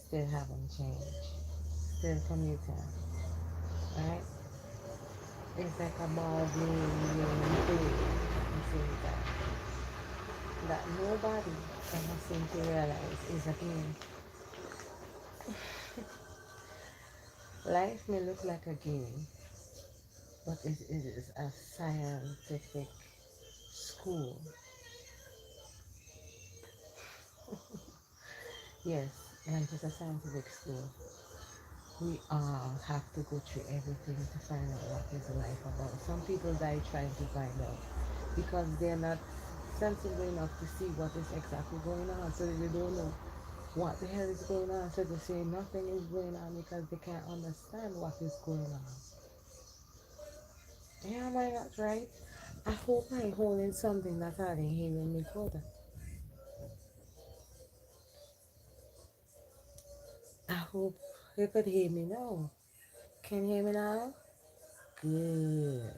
still haven't changed. Still commuting, right? It's like a ball being played at the same time that nobody ever seems to realize is a game. Life may look like a game, but it is a scientific school. Yes, life is a scientific school. We all have to go through everything to find out what is life about. Some people die trying to find out because they're not sensible enough to see what is exactly going on, so they don't know what the hell is going on. So they say nothing is going on because they can't understand what is going on. Yeah, am I not right? I hope I'm holding something that I didn't hear in me good. I hope you could hear me now. Can you hear me now? Good.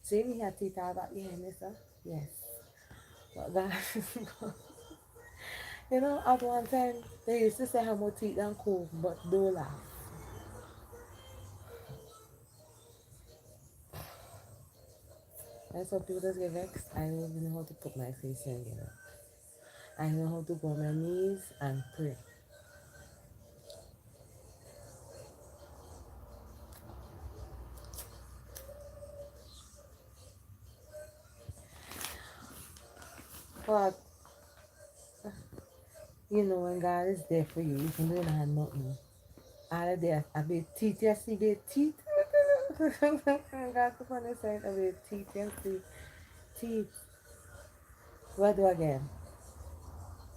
See me here, Tita, about you hear me, sir? Yes. But that, you know, at one time, they used to say how much teeth and cool, but don't laugh. And some people just get vexed. I don't even know how to put my face in, you know. I know how to go on my knees and pray. But, you know, when God is there for you, you can do nothing. All of that, I be teeth, you see, be teeth. God, the funny side, I be teeth, you see, teeth. What do again?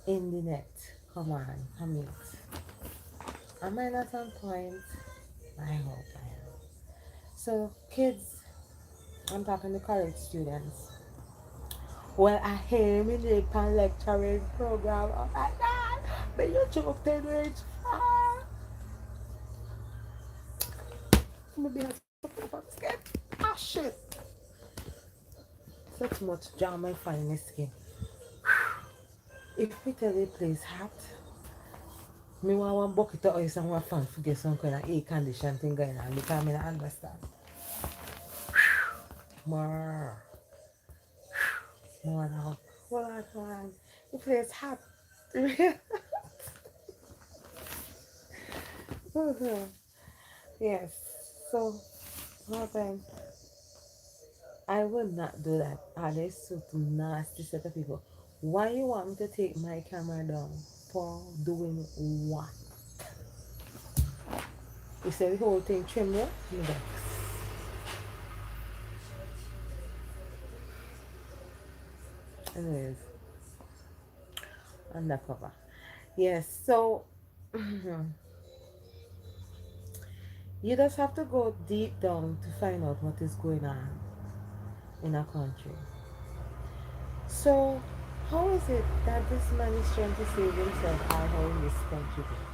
In the net. Come on, commit. Am I not on point? I hope I am. So, kids, I'm talking to college students. Well, I hear me in the lecturing program. Oh my God, but you joke then reach far. Maybe I have skin. Ah, shit. Such much drama I find in the skin. If we tell the place hot, me want one bucket of ice and one fan to get some kind of air condition thing going on because I don't understand. More. More now. What man? The place hot. Yes. So, what then? I would not do that. Are they so nasty set of people? Why you want me to take my camera down? For doing what? You say the whole thing trim you? Me vex. Anyways, undercover. Yes, so you just have to go deep down to find out what is going on in a country. So, how is it that this man is trying to save himself and how he is contributing?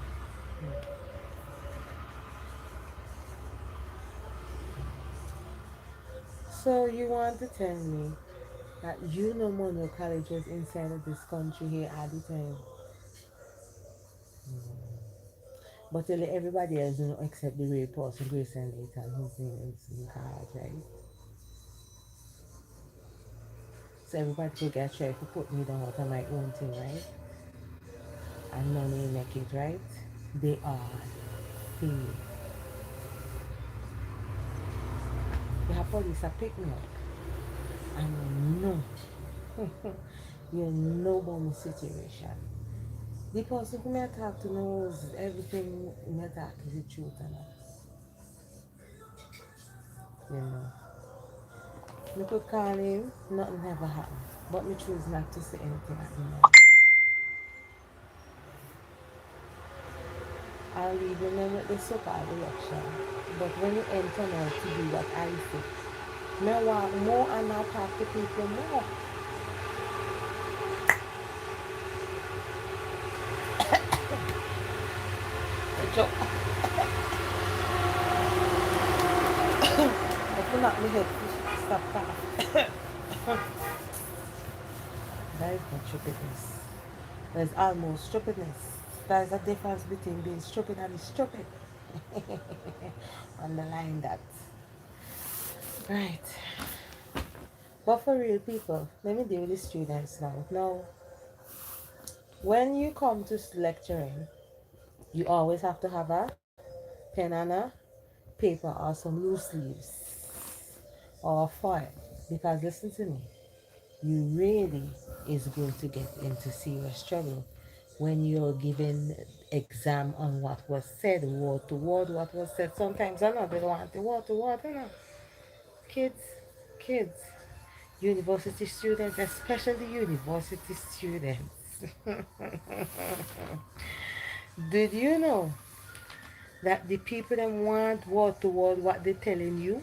So, you want to tell me that you know Mono College was inside of this country here at the time, but tell everybody else, you know, except the rape person, Grace and Ethan, whose name is in college, right? So, everybody could get try to put me down out of my own thing, right? And none will make it, right? They are things. The police are pick me up. And you know, you know about my situation. The person who I talk to knows everything I talk is the truth and all. You know. I could call him, nothing ever happened. But me choose not to say anything at the moment. I'll leave you them with the so-called election. But when you enter now to do what I say, me want more and not talk to people more. Joke. If you knock me head, stop coughing. That is not your business. There's almost stupidness. There's a difference between being stupid and stupid. Underline that. Right. But for real people, let me deal with the students now. Now, when you come to lecturing, you always have to have a pen and a paper or some loose leaves or foil. Because listen to me, you really is going to get into serious trouble when you're given exam on what was said, word to word, what was said. Sometimes I know they don't want the word to word, you know. Kids, kids, university students, especially university students. Did you know that the people that want word to word what they're telling you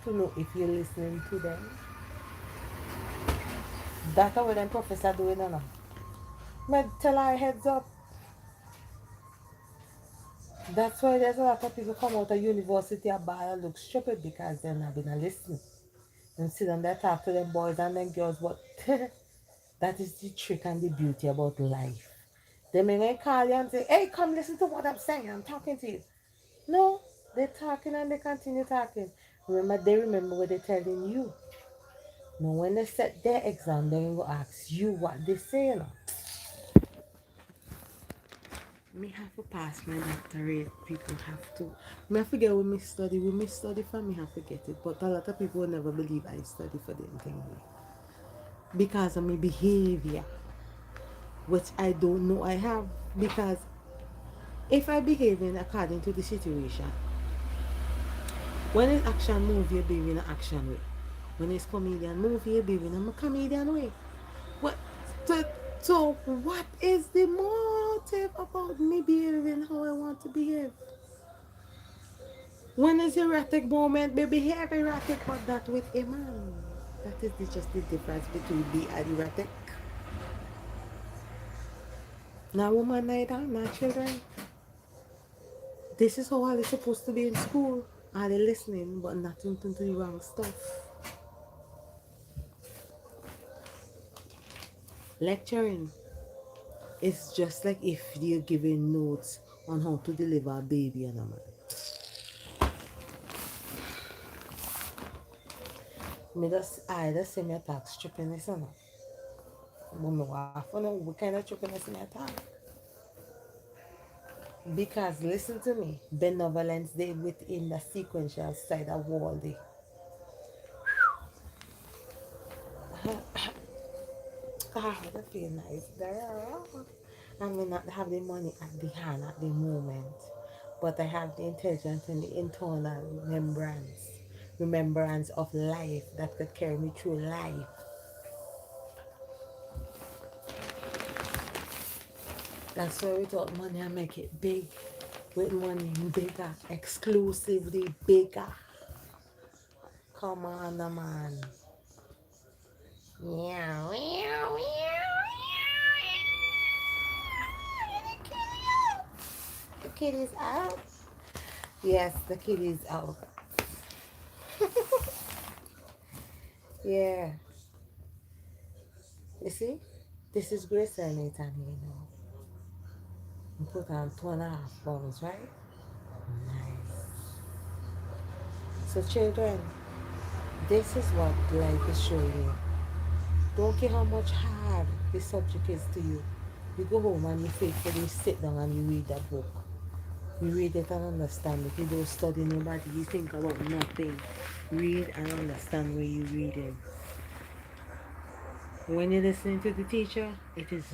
to know if you're listening to them? That's what them professor doing now. But tell our heads up. That's why there's a lot of people come out of university and bad and look stupid because they're not been listening. And sit down there talk to them boys and them girls, but that is the trick and the beauty about life. They may call you and say, hey, come listen to what I'm saying. I'm talking to you. No, they're talking and they continue talking. Remember, they remember what they're telling you. Now, when they set their exam, they will ask you what they say. You know. Me have to pass my doctorate. People have to. Me I forget when me study. When me study for me, I forget it. But a lot of people will never believe I study for them thing because of my behavior, which I don't know I have. Because if I behaving according to the situation, when it's action movie, you behave in an action way. When it's comedian movie, you behave in a comedian way. What? So, so what is the motive about me behaving how I want to behave? When it's erratic moment, we behave erratic, but not with a man. That is just the difference between be and erratic. Now, woman neither, not children. This is how they're supposed to be in school. Are they listening, but not into the wrong stuff? Lecturing is just like if you're giving notes on how to deliver a baby and a man. I just say me attack stupidness, you know. But me want to know what kind of stupidness me attack. Because listen to me, benevolence they within the sequential side of all the I feel nice there. I may not have the money at the hand at the moment, but I have the intelligence and the internal remembrance of life that could carry me through life. That's why without money I make it big. With money bigger, exclusively bigger. Come on, man. Yeah, yeah, the kid is out. Yes, the kid is out. Yeah. You see? This is gracel Nathan here now. You put on 2.5 pounds, right? Nice. So children, this is what life is showing you. Don't care how much hard the subject is to you. You go home and you faithfully sit down and you read that book. You read it and understand it. You don't study nobody. You think about nothing. Read and understand where you're reading. When you're listening to the teacher, it is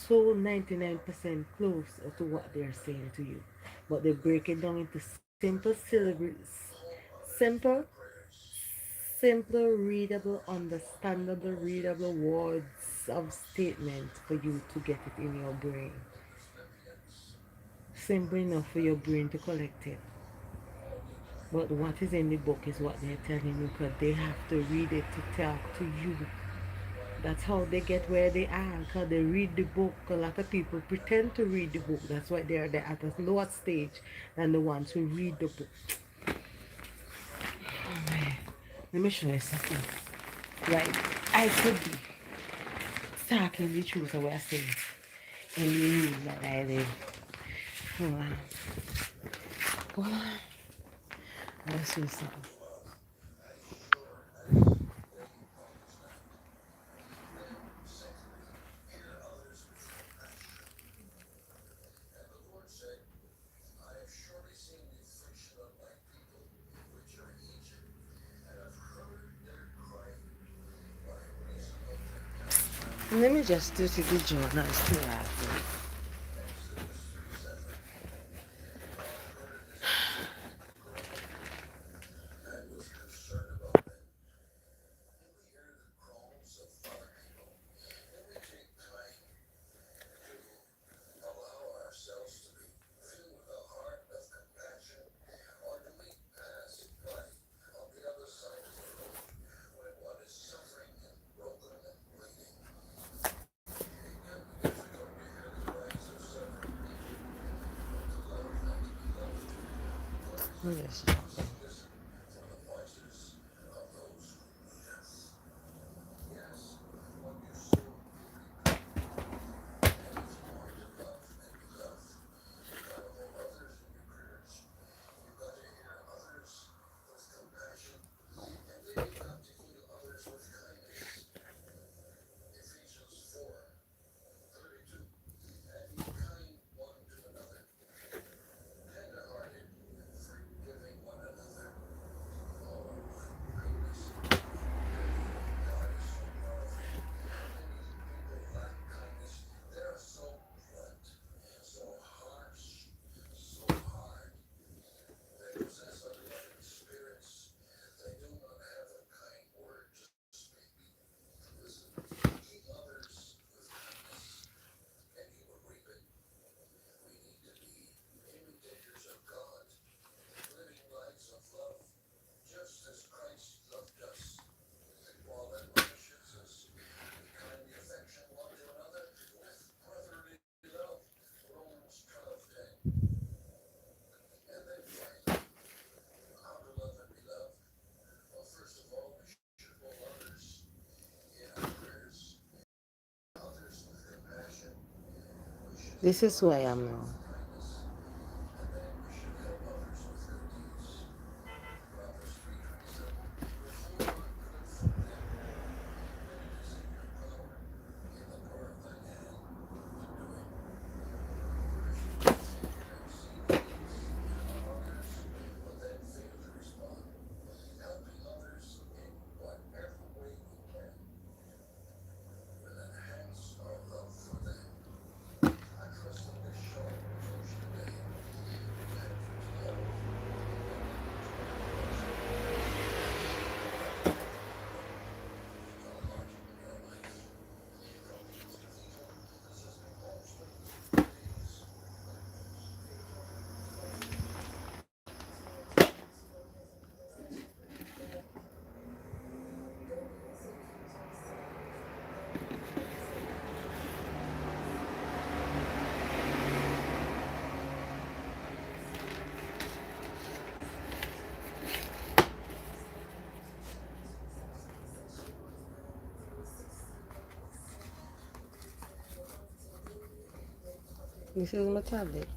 so 99% close to what they're saying to you. But they break it down into simple, simple, readable, understandable, readable words of statement for you to get it in your brain. Simple enough for your brain to collect it. But what is in the book is what they're telling you because they have to read it to talk to you. That's how they get where they are because they read the book. A lot of people pretend to read the book. That's why they're at a lower stage than the ones who read the book. Oh, man. Let me show you something. Right. I could be talking the truth of what I say. in the room that I live. Hold on. Hold on. Let's see something. Let me just do to the journal still after. Yes. This is who I am now. This is my tablet.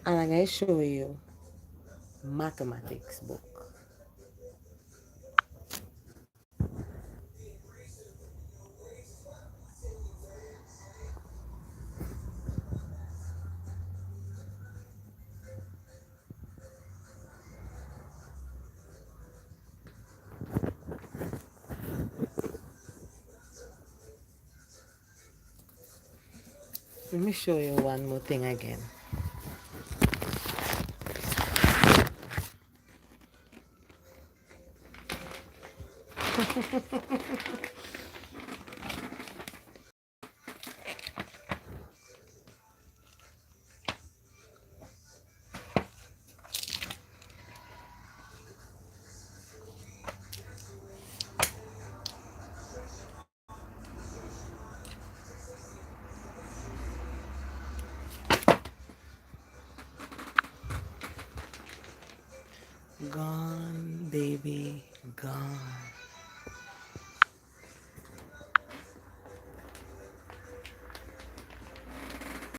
And I'm going to show you mathematics book. Let me show you one more thing again. Gone, baby, gone.